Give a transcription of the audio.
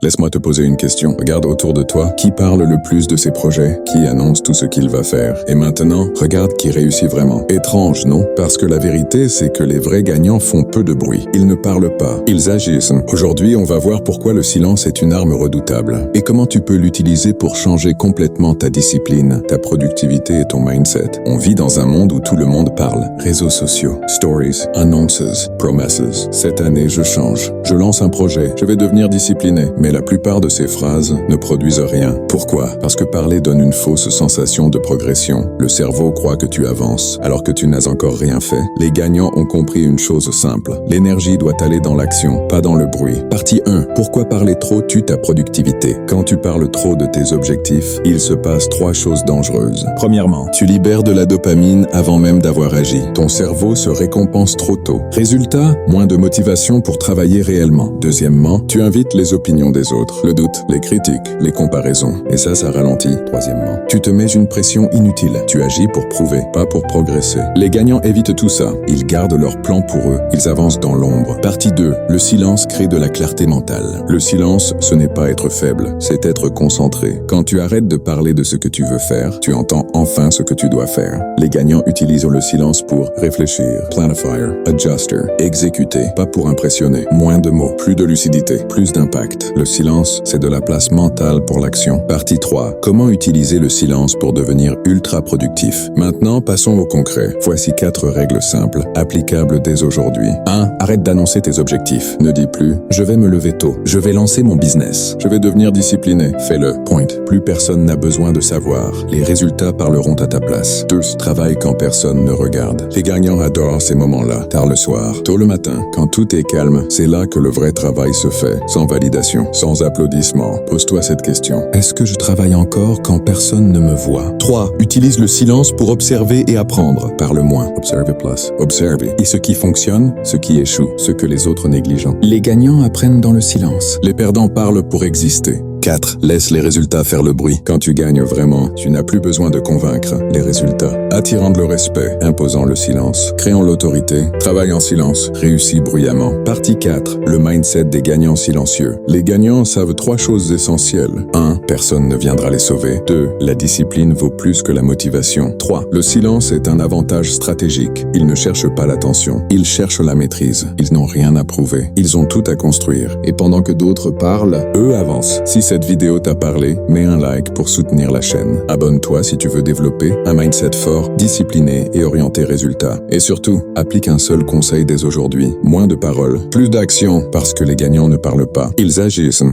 Laisse-moi te poser une question. Regarde autour de toi. Qui parle le plus de ses projets? Qui annonce tout ce qu'il va faire? Et maintenant, regarde qui réussit vraiment. Étrange, non? Parce que la vérité, c'est que les vrais gagnants font peu de bruit. Ils ne parlent pas. Ils agissent. Aujourd'hui, on va voir pourquoi le silence est une arme redoutable. Et comment tu peux l'utiliser pour changer complètement ta discipline, ta productivité et ton mindset. On vit dans un monde où tout le monde parle. Réseaux sociaux, stories, annonces, promises. Cette année, je change. Je lance un projet. Je vais devenir discipliné. Mais la plupart de ces phrases ne produisent rien. Pourquoi? Parce que parler donne une fausse sensation de progression. Le cerveau croit que tu avances, alors que tu n'as encore rien fait. Les gagnants ont compris une chose simple. L'énergie doit aller dans l'action, pas dans le bruit. Partie 1. Pourquoi parler trop tue ta productivité? Quand tu parles trop de tes objectifs, il se passe 3 choses dangereuses. Premièrement, tu libères de la dopamine avant même d'avoir agi. Ton cerveau se récompense trop tôt. Résultat, moins de motivation pour travailler réellement. Deuxièmement, tu invites les opinions des autres, le doute, les critiques, les comparaisons. Et ça ralentit. Troisièmement, tu te mets une pression inutile. Tu agis pour prouver, pas pour progresser. Les gagnants évitent tout ça. Ils gardent leur plan pour eux. Ils avancent dans l'ombre. Partie 2. Le silence crée de la clarté mentale. Le silence, ce n'est pas être faible, c'est être concentré. Quand tu arrêtes de parler de ce que tu veux faire, tu entends enfin ce que tu dois faire. Les gagnants utilisent le silence pour réfléchir, planifier, adjuster, exécuter, pas pour impressionner. Moins de mots, plus de lucidité, plus d'impact. Le silence, c'est de la place mentale pour l'action. Partie 3. Comment utiliser le silence pour devenir ultra productif? Maintenant, passons au concret. Voici 4 règles simples, applicables dès aujourd'hui. 1. Arrête d'annoncer tes objectifs. Ne dis plus « je vais me lever tôt, je vais lancer mon business, je vais devenir discipliné ». Fais-le. Point. Plus personne n'a besoin de savoir. Les résultats parleront à ta place. 2. Travaille quand personne ne regarde. Les gagnants adorent ces moments-là. Tard le soir, tôt le matin, quand tout est calme, c'est là que le vrai travail se fait. Sans validation, sans applaudissements. Pose-toi cette question. Est-ce que je travaille encore quand personne ne me voit? 3. Utilise le silence pour observer et apprendre. Parle moins. Observe plus. Observe. Et ce qui fonctionne, ce qui échoue, ce que les autres négligent. Les gagnants apprennent dans le silence. Les perdants parlent pour exister. 4. Laisse les résultats faire le bruit. Quand tu gagnes vraiment, tu n'as plus besoin de convaincre les résultats. Attirant le respect, imposant le silence, créant l'autorité, travaille en silence, réussis bruyamment. Partie 4. Le mindset des gagnants silencieux. Les gagnants savent 3 choses essentielles. 1. Personne ne viendra les sauver. 2. La discipline vaut plus que la motivation. 3. Le silence est un avantage stratégique. Ils ne cherchent pas l'attention. Ils cherchent la maîtrise. Ils n'ont rien à prouver. Ils ont tout à construire. Et pendant que d'autres parlent, eux avancent. Si cette vidéo t'a parlé, mets un like pour soutenir la chaîne. Abonne-toi si tu veux développer un mindset fort, discipliné et orienté résultat. Et surtout, applique un seul conseil dès aujourd'hui. Moins de paroles, plus d'action, parce que les gagnants ne parlent pas. Ils agissent.